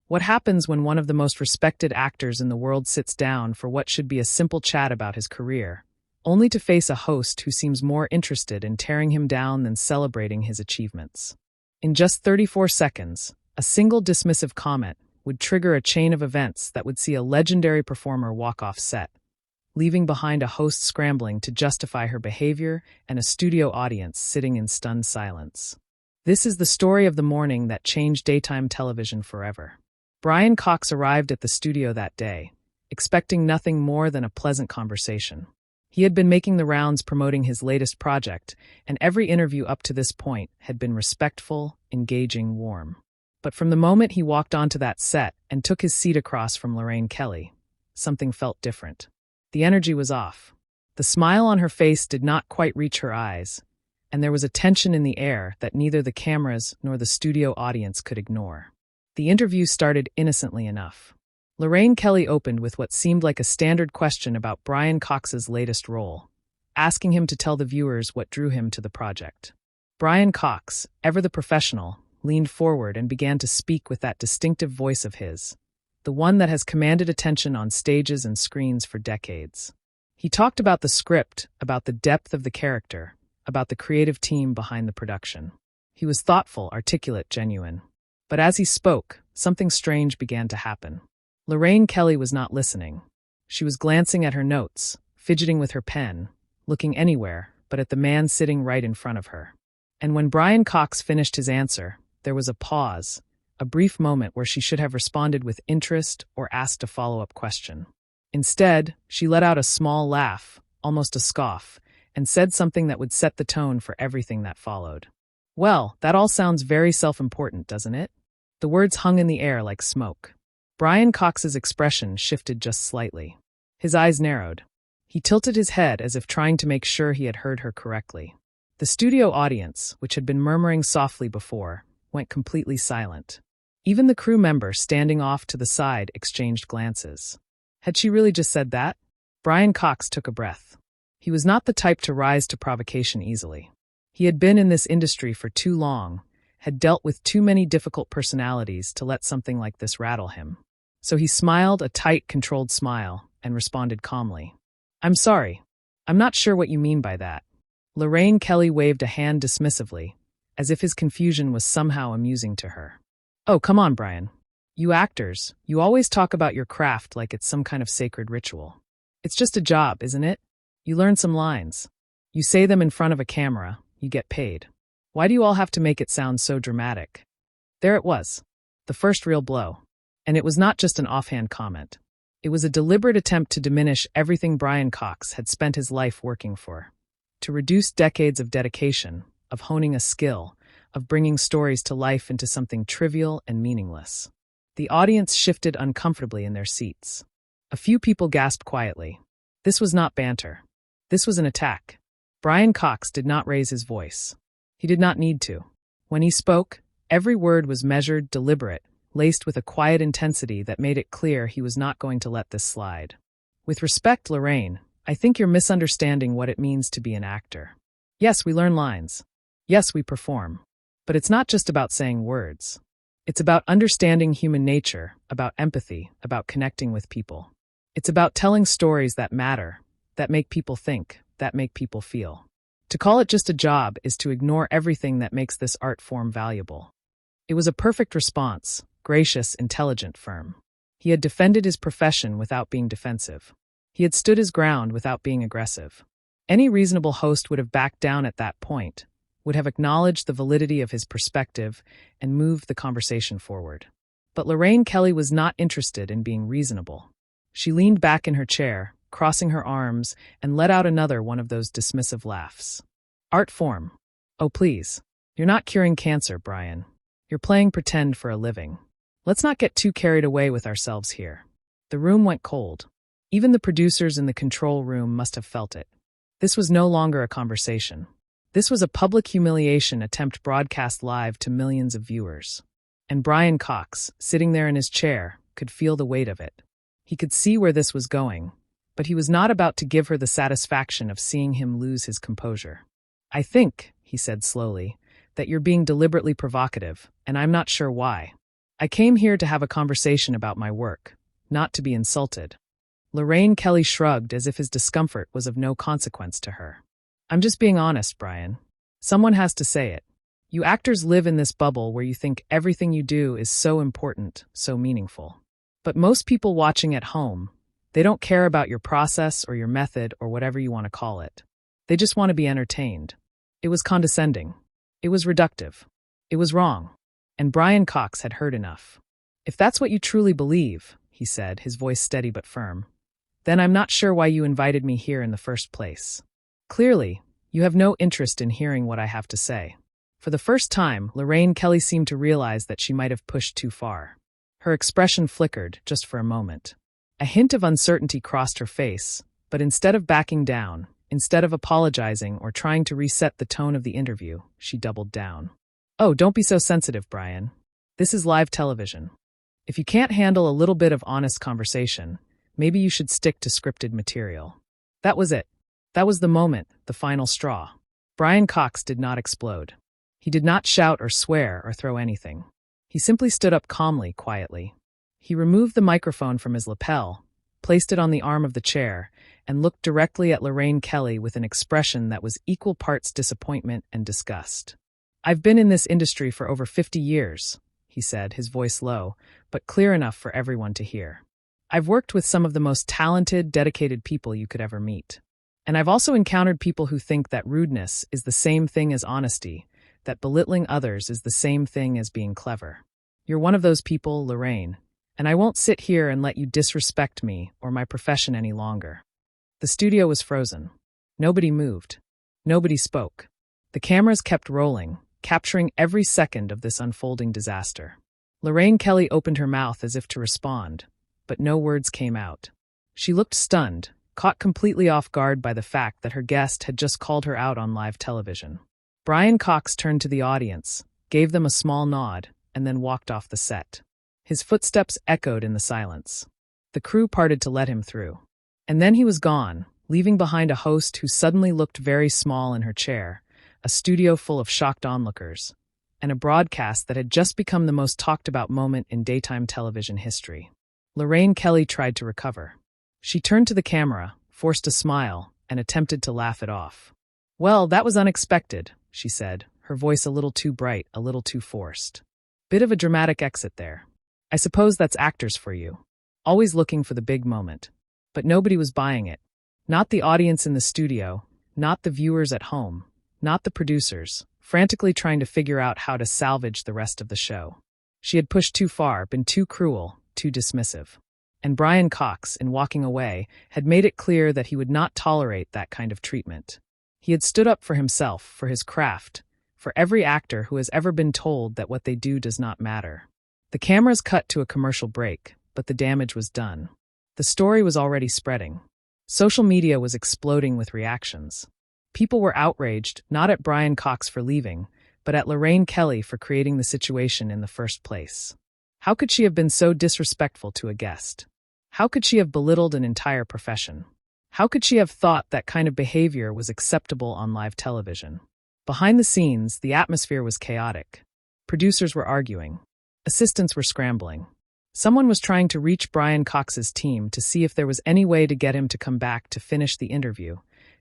What happens when one of the most respected actors in the world sits down for what should be a simple chat about his career, only to face a host who seems more interested in tearing him down than celebrating his achievements? In just 34 seconds, a single dismissive comment would trigger a chain of events that would see a legendary performer walk off set, leaving behind a host scrambling to justify her behavior and a studio audience sitting in stunned silence. This is the story of the morning that changed daytime television forever. Brian Cox arrived at the studio that day, expecting nothing more than a pleasant conversation. He had been making the rounds promoting his latest project, and every interview up to this point had been respectful, engaging, warm. But from the moment he walked onto that set and took his seat across from Lorraine Kelly, something felt different. The energy was off. The smile on her face did not quite reach her eyes, and there was a tension in the air that neither the cameras nor the studio audience could ignore. The interview started innocently enough. Lorraine Kelly opened with what seemed like a standard question about Brian Cox's latest role, asking him to tell the viewers what drew him to the project. Brian Cox, ever the professional, leaned forward and began to speak with that distinctive voice of his, the one that has commanded attention on stages and screens for decades. He talked about the script, about the depth of the character, about the creative team behind the production. He was thoughtful, articulate, genuine. But as he spoke, something strange began to happen. Lorraine Kelly was not listening. She was glancing at her notes, fidgeting with her pen, looking anywhere but at the man sitting right in front of her. And when Brian Cox finished his answer, there was a pause, a brief moment where she should have responded with interest or asked a follow-up question. Instead, she let out a small laugh, almost a scoff, and said something that would set the tone for everything that followed. "Well, that all sounds very self-important, doesn't it?" The words hung in the air like smoke. Brian Cox's expression shifted just slightly. His eyes narrowed. He tilted his head as if trying to make sure he had heard her correctly. The studio audience, which had been murmuring softly before, went completely silent. Even the crew member standing off to the side exchanged glances. Had she really just said that? Brian Cox took a breath. He was not the type to rise to provocation easily. He had been in this industry for too long, had dealt with too many difficult personalities to let something like this rattle him. So he smiled a tight, controlled smile and responded calmly. "I'm sorry. I'm not sure what you mean by that." Lorraine Kelly waved a hand dismissively, as if his confusion was somehow amusing to her. "Oh, come on, Brian. You actors, you always talk about your craft like it's some kind of sacred ritual. It's just a job, isn't it? You learn some lines. You say them in front of a camera, you get paid. Why do you all have to make it sound so dramatic?" There it was, the first real blow. And it was not just an offhand comment. It was a deliberate attempt to diminish everything Brian Cox had spent his life working for, to reduce decades of dedication, of honing a skill, of bringing stories to life into something trivial and meaningless. The audience shifted uncomfortably in their seats. A few people gasped quietly. This was not banter. This was an attack. Brian Cox did not raise his voice. He did not need to. When he spoke, every word was measured, deliberate, laced with a quiet intensity that made it clear he was not going to let this slide. "With respect, Lorraine, I think you're misunderstanding what it means to be an actor. Yes, we learn lines. Yes, we perform. But it's not just about saying words. It's about understanding human nature, about empathy, about connecting with people. It's about telling stories that matter, that make people think, that make people feel. To call it just a job is to ignore everything that makes this art form valuable." It was a perfect response, gracious, intelligent, firm. He had defended his profession without being defensive. He had stood his ground without being aggressive. Any reasonable host would have backed down at that point, would have acknowledged the validity of his perspective and moved the conversation forward. But Lorraine Kelly was not interested in being reasonable. She leaned back in her chair, crossing her arms, and let out another one of those dismissive laughs. "Art form. Oh, please. You're not curing cancer, Brian. You're playing pretend for a living. Let's not get too carried away with ourselves here." The room went cold. Even the producers in the control room must have felt it. This was no longer a conversation. This was a public humiliation attempt broadcast live to millions of viewers. And Brian Cox, sitting there in his chair, could feel the weight of it. He could see where this was going, but he was not about to give her the satisfaction of seeing him lose his composure. "I think," he said slowly, "that you're being deliberately provocative, and I'm not sure why." I came here to have a conversation about my work, not to be insulted. Lorraine Kelly shrugged as if his discomfort was of no consequence to her. I'm just being honest, Brian. Someone has to say it. You actors live in this bubble where you think everything you do is so important, so meaningful. But most people watching at home, they don't care about your process or your method or whatever you want to call it. They just want to be entertained. It was condescending. It was reductive. It was wrong. And Brian Cox had heard enough. If that's what you truly believe, he said, his voice steady but firm, then I'm not sure why you invited me here in the first place. Clearly, you have no interest in hearing what I have to say. For the first time, Lorraine Kelly seemed to realize that she might have pushed too far. Her expression flickered, just for a moment. A hint of uncertainty crossed her face, but instead of backing down, instead of apologizing or trying to reset the tone of the interview, she doubled down. Oh, don't be so sensitive, Brian. This is live television. If you can't handle a little bit of honest conversation, maybe you should stick to scripted material. That was it. That was the moment, the final straw. Brian Cox did not explode. He did not shout or swear or throw anything. He simply stood up calmly, quietly. He removed the microphone from his lapel, placed it on the arm of the chair, and looked directly at Lorraine Kelly with an expression that was equal parts disappointment and disgust. I've been in this industry for over 50 years, he said, his voice low, but clear enough for everyone to hear. I've worked with some of the most talented, dedicated people you could ever meet. And I've also encountered people who think that rudeness is the same thing as honesty, that belittling others is the same thing as being clever. You're one of those people, Lorraine, and I won't sit here and let you disrespect me or my profession any longer. The studio was frozen. Nobody moved. Nobody spoke. The cameras kept rolling, capturing every second of this unfolding disaster. Lorraine Kelly opened her mouth as if to respond, but no words came out. She looked stunned, caught completely off guard by the fact that her guest had just called her out on live television. Brian Cox turned to the audience, gave them a small nod, and then walked off the set. His footsteps echoed in the silence. The crew parted to let him through. And then he was gone, leaving behind a host who suddenly looked very small in her chair, a studio full of shocked onlookers, and a broadcast that had just become the most talked-about moment in daytime television history. Lorraine Kelly tried to recover. She turned to the camera, forced a smile, and attempted to laugh it off. Well, that was unexpected, she said, her voice a little too bright, a little too forced. Bit of a dramatic exit there. I suppose that's actors for you. Always looking for the big moment. But nobody was buying it. Not the audience in the studio, not the viewers at home, not the producers, frantically trying to figure out how to salvage the rest of the show. She had pushed too far, been too cruel, too dismissive. And Brian Cox, in walking away, had made it clear that he would not tolerate that kind of treatment. He had stood up for himself, for his craft, for every actor who has ever been told that what they do does not matter. The cameras cut to a commercial break, but the damage was done. The story was already spreading. Social media was exploding with reactions. People were outraged, not at Brian Cox for leaving, but at Lorraine Kelly for creating the situation in the first place. How could she have been so disrespectful to a guest? How could she have belittled an entire profession? How could she have thought that kind of behavior was acceptable on live television? Behind the scenes, the atmosphere was chaotic. Producers were arguing. Assistants were scrambling. Someone was trying to reach Brian Cox's team to see if there was any way to get him to come back to finish the interview,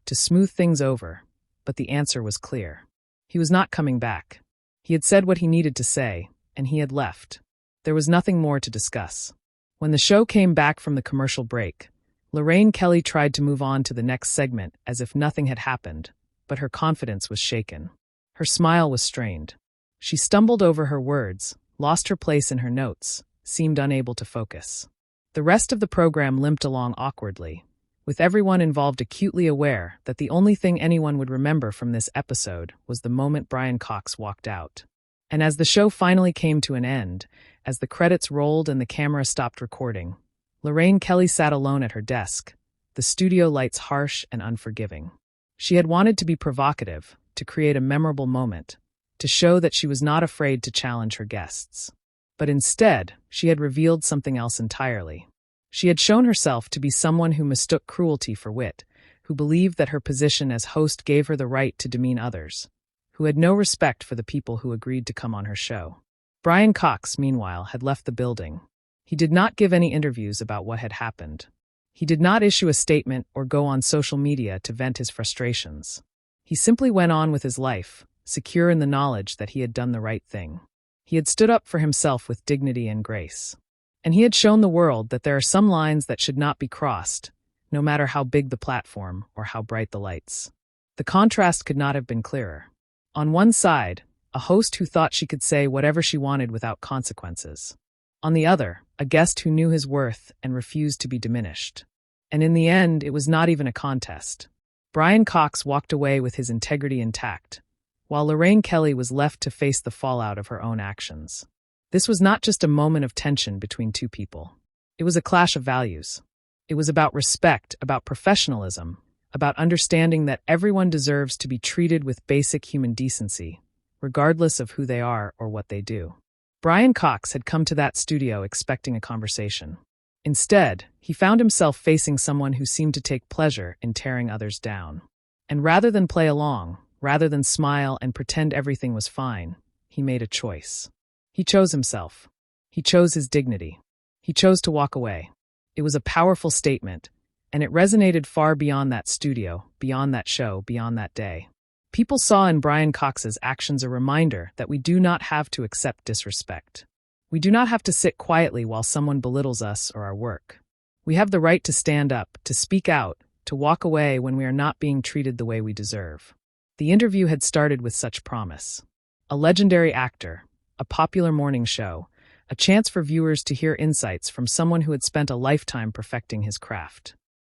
to smooth things over, but the answer was clear. He was not coming back. He had said what he needed to say, and he had left. There was nothing more to discuss. When the show came back from the commercial break, Lorraine Kelly tried to move on to the next segment as if nothing had happened, but her confidence was shaken. Her smile was strained. She stumbled over her words, lost her place in her notes, seemed unable to focus. The rest of the program limped along awkwardly, with everyone involved acutely aware that the only thing anyone would remember from this episode was the moment Brian Cox walked out. And as the show finally came to an end, as the credits rolled and the camera stopped recording, Lorraine Kelly sat alone at her desk, the studio lights harsh and unforgiving. She had wanted to be provocative, to create a memorable moment, to show that she was not afraid to challenge her guests. But instead, she had revealed something else entirely. She had shown herself to be someone who mistook cruelty for wit, who believed that her position as host gave her the right to demean others, who had no respect for the people who agreed to come on her show. Brian Cox, meanwhile, had left the building. He did not give any interviews about what had happened. He did not issue a statement or go on social media to vent his frustrations. He simply went on with his life, secure in the knowledge that he had done the right thing. He had stood up for himself with dignity and grace. And he had shown the world that there are some lines that should not be crossed, no matter how big the platform or how bright the lights. The contrast could not have been clearer. On one side, a host who thought she could say whatever she wanted without consequences. On the other, a guest who knew his worth and refused to be diminished. And in the end, it was not even a contest. Brian Cox walked away with his integrity intact, while Lorraine Kelly was left to face the fallout of her own actions. This was not just a moment of tension between two people. It was a clash of values. It was about respect, about professionalism, about understanding that everyone deserves to be treated with basic human decency, regardless of who they are or what they do. Brian Cox had come to that studio expecting a conversation. Instead, he found himself facing someone who seemed to take pleasure in tearing others down. And rather than play along, rather than smile and pretend everything was fine, he made a choice. He chose himself. He chose his dignity. He chose to walk away. It was a powerful statement, and it resonated far beyond that studio, beyond that show, beyond that day. People saw in Brian Cox's actions a reminder that we do not have to accept disrespect. We do not have to sit quietly while someone belittles us or our work. We have the right to stand up, to speak out, to walk away when we are not being treated the way we deserve. The interview had started with such promise. A legendary actor, a popular morning show, a chance for viewers to hear insights from someone who had spent a lifetime perfecting his craft.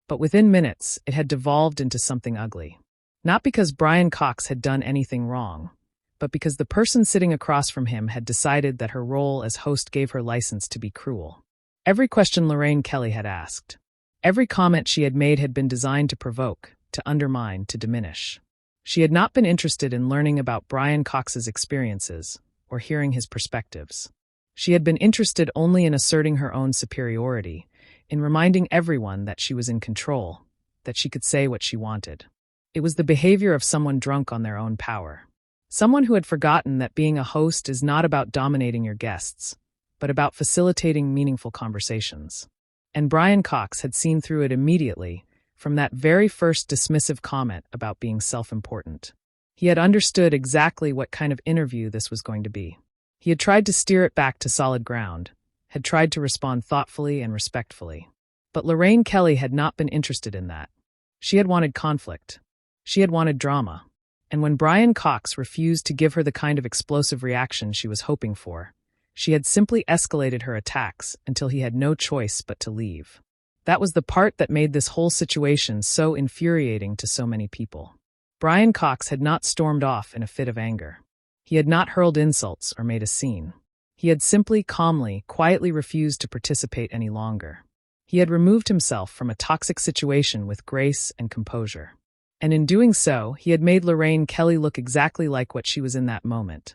But within minutes, it had devolved into something ugly. Not because Brian Cox had done anything wrong, but because the person sitting across from him had decided that her role as host gave her license to be cruel. Every question Lorraine Kelly had asked, every comment she had made had been designed to provoke, to undermine, to diminish. She had not been interested in learning about Brian Cox's experiences or hearing his perspectives. She had been interested only in asserting her own superiority, in reminding everyone that she was in control, that she could say what she wanted. It was the behavior of someone drunk on their own power. Someone who had forgotten that being a host is not about dominating your guests, but about facilitating meaningful conversations. And Brian Cox had seen through it immediately, from that very first dismissive comment about being self-important. He had understood exactly what kind of interview this was going to be. He had tried to steer it back to solid ground, had tried to respond thoughtfully and respectfully. But Lorraine Kelly had not been interested in that. She had wanted conflict. She had wanted drama. And when Brian Cox refused to give her the kind of explosive reaction she was hoping for, she had simply escalated her attacks until he had no choice but to leave. That was the part that made this whole situation so infuriating to so many people. Brian Cox had not stormed off in a fit of anger. He had not hurled insults or made a scene. He had simply, calmly, quietly refused to participate any longer. He had removed himself from a toxic situation with grace and composure. And in doing so, he had made Lorraine Kelly look exactly like what she was in that moment.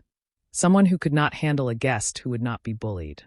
Someone who could not handle a guest who would not be bullied.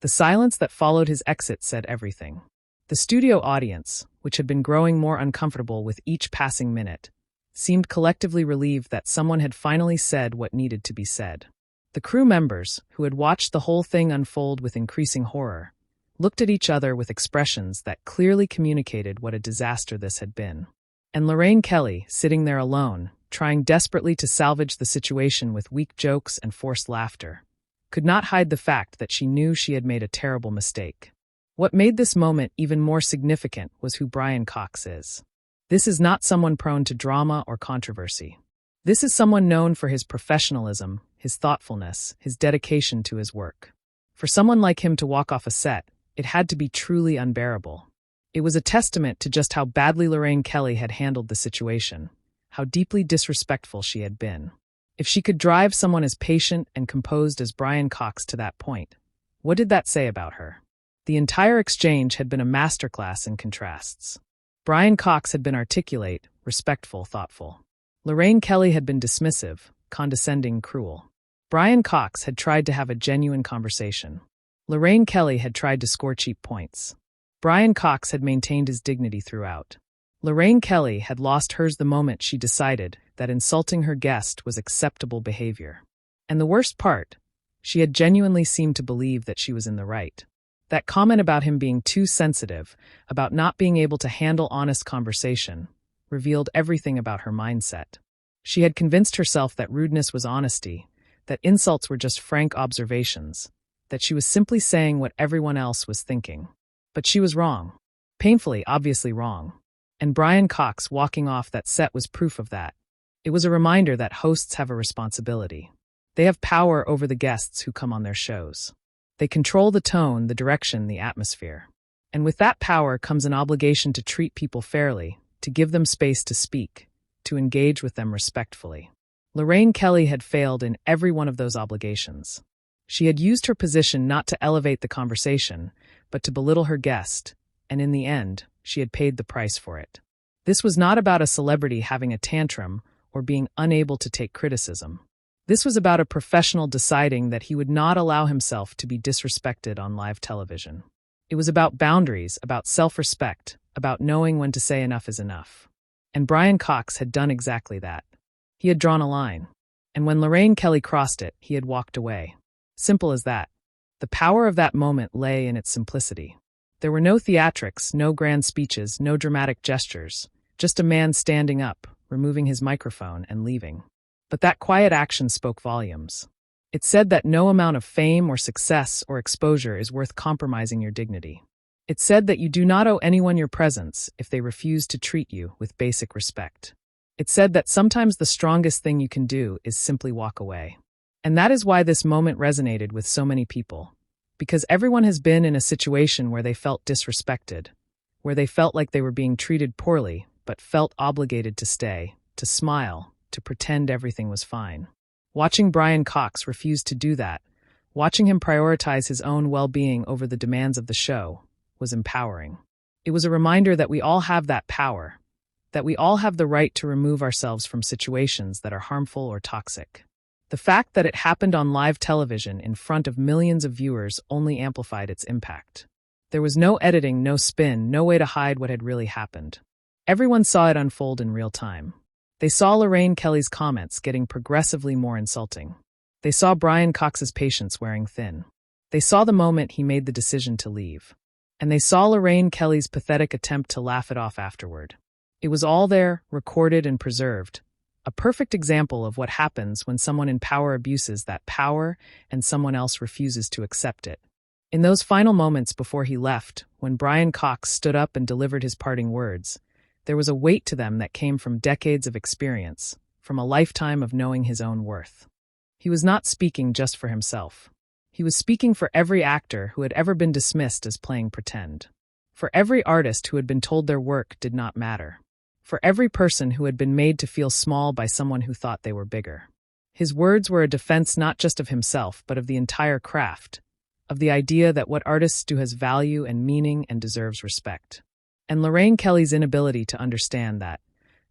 The silence that followed his exit said everything. The studio audience, which had been growing more uncomfortable with each passing minute, seemed collectively relieved that someone had finally said what needed to be said. The crew members, who had watched the whole thing unfold with increasing horror, looked at each other with expressions that clearly communicated what a disaster this had been. And Lorraine Kelly, sitting there alone, trying desperately to salvage the situation with weak jokes and forced laughter, could not hide the fact that she knew she had made a terrible mistake. What made this moment even more significant was who Brian Cox is. This is not someone prone to drama or controversy. This is someone known for his professionalism, his thoughtfulness, his dedication to his work. For someone like him to walk off a set, it had to be truly unbearable. It was a testament to just how badly Lorraine Kelly had handled the situation, how deeply disrespectful she had been. If she could drive someone as patient and composed as Brian Cox to that point, what did that say about her? The entire exchange had been a masterclass in contrasts. Brian Cox had been articulate, respectful, thoughtful. Lorraine Kelly had been dismissive, condescending, cruel. Brian Cox had tried to have a genuine conversation. Lorraine Kelly had tried to score cheap points. Brian Cox had maintained his dignity throughout. Lorraine Kelly had lost hers the moment she decided that insulting her guest was acceptable behavior. And the worst part, She had genuinely seemed to believe that she was in the right. That comment about him being too sensitive, about not being able to handle honest conversation, revealed everything about her mindset. She had convinced herself that rudeness was honesty, that insults were just frank observations, that she was simply saying what everyone else was thinking. But she was wrong. Painfully, obviously wrong. And Brian Cox walking off that set was proof of that. It was a reminder that hosts have a responsibility. They have power over the guests who come on their shows. They control the tone, the direction, the atmosphere. And with that power comes an obligation to treat people fairly, to give them space to speak, to engage with them respectfully. Lorraine Kelly had failed in every one of those obligations. She had used her position not to elevate the conversation, but to belittle her guest, and in the end, she had paid the price for it. This was not about a celebrity having a tantrum or being unable to take criticism. This was about a professional deciding that he would not allow himself to be disrespected on live television. It was about boundaries, about self-respect, about knowing when to say enough is enough. And Brian Cox had done exactly that. He had drawn a line. And when Lorraine Kelly crossed it, he had walked away. Simple as that. The power of that moment lay in its simplicity. There were no theatrics, no grand speeches, no dramatic gestures, just a man standing up, removing his microphone, and leaving. But that quiet action spoke volumes. It said that no amount of fame or success or exposure is worth compromising your dignity. It said that you do not owe anyone your presence if they refuse to treat you with basic respect. It said that sometimes the strongest thing you can do is simply walk away. And that is why this moment resonated with so many people. Because everyone has been in a situation where they felt disrespected, where they felt like they were being treated poorly, but felt obligated to stay, to smile, to pretend everything was fine. Watching Brian Cox refuse to do that, watching him prioritize his own well-being over the demands of the show, was empowering. It was a reminder that we all have that power, that we all have the right to remove ourselves from situations that are harmful or toxic. The fact that it happened on live television in front of millions of viewers only amplified its impact. There was no editing, no spin, no way to hide what had really happened. Everyone saw it unfold in real time. They saw Lorraine Kelly's comments getting progressively more insulting. They saw Brian Cox's patience wearing thin. They saw the moment he made the decision to leave. And they saw Lorraine Kelly's pathetic attempt to laugh it off afterward. It was all there, recorded and preserved. A perfect example of what happens when someone in power abuses that power and someone else refuses to accept it. In those final moments before he left, when Brian Cox stood up and delivered his parting words, there was a weight to them that came from decades of experience, from a lifetime of knowing his own worth. He was not speaking just for himself. He was speaking for every actor who had ever been dismissed as playing pretend. For every artist who had been told their work did not matter. For every person who had been made to feel small by someone who thought they were bigger. His words were a defense not just of himself, but of the entire craft, of the idea that what artists do has value and meaning and deserves respect. And Lorraine Kelly's inability to understand that,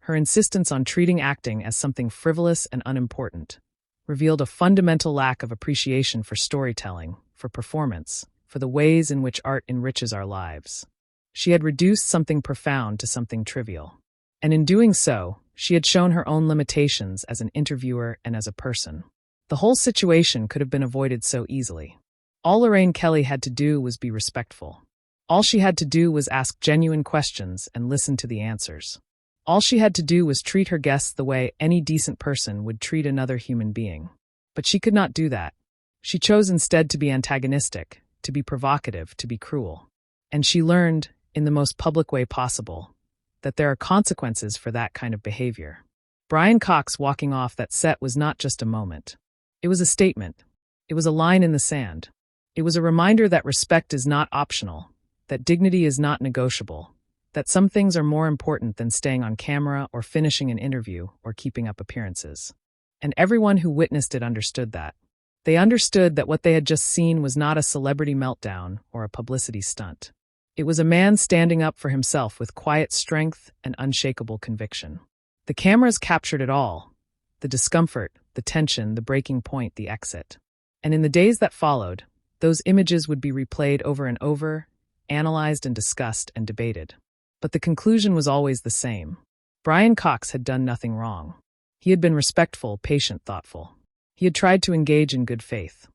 her insistence on treating acting as something frivolous and unimportant, revealed a fundamental lack of appreciation for storytelling, for performance, for the ways in which art enriches our lives. She had reduced something profound to something trivial. And in doing so, she had shown her own limitations as an interviewer and as a person. The whole situation could have been avoided so easily. All Lorraine Kelly had to do was be respectful. All she had to do was ask genuine questions and listen to the answers. All she had to do was treat her guests the way any decent person would treat another human being. But she could not do that. She chose instead to be antagonistic, to be provocative, to be cruel. And she learned, in the most public way possible, that there are consequences for that kind of behavior. Brian Cox walking off that set was not just a moment. It was a statement. It was a line in the sand. It was a reminder that respect is not optional, that dignity is not negotiable, that some things are more important than staying on camera or finishing an interview or keeping up appearances. And everyone who witnessed it understood that. They understood that what they had just seen was not a celebrity meltdown or a publicity stunt. It was a man standing up for himself with quiet strength and unshakable conviction. The cameras captured it all: the discomfort, the tension, the breaking point, the exit. And in the days that followed, those images would be replayed over and over, analyzed and discussed and debated. But the conclusion was always the same. Brian Cox had done nothing wrong. He had been respectful, patient, thoughtful. He had tried to engage in good faith.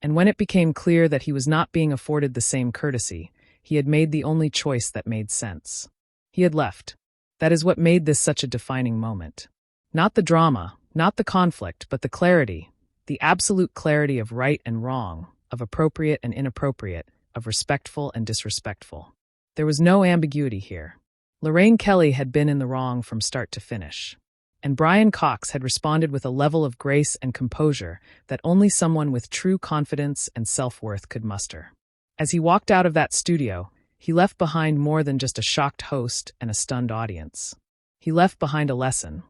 And when it became clear that he was not being afforded the same courtesy, he had made the only choice that made sense. He had left. That is what made this such a defining moment. Not the drama, not the conflict, but the clarity, the absolute clarity of right and wrong, of appropriate and inappropriate, of respectful and disrespectful. There was no ambiguity here. Lorraine Kelly had been in the wrong from start to finish. And Brian Cox had responded with a level of grace and composure that only someone with true confidence and self-worth could muster. As he walked out of that studio, he left behind more than just a shocked host and a stunned audience. He left behind a lesson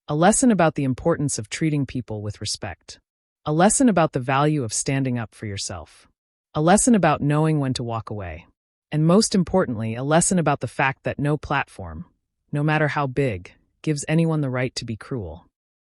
about the importance of treating people with respect, a lesson about the value of standing up for yourself, a lesson about knowing when to walk away, and most importantly, a lesson about the fact that no platform, no matter how big, gives anyone the right to be cruel.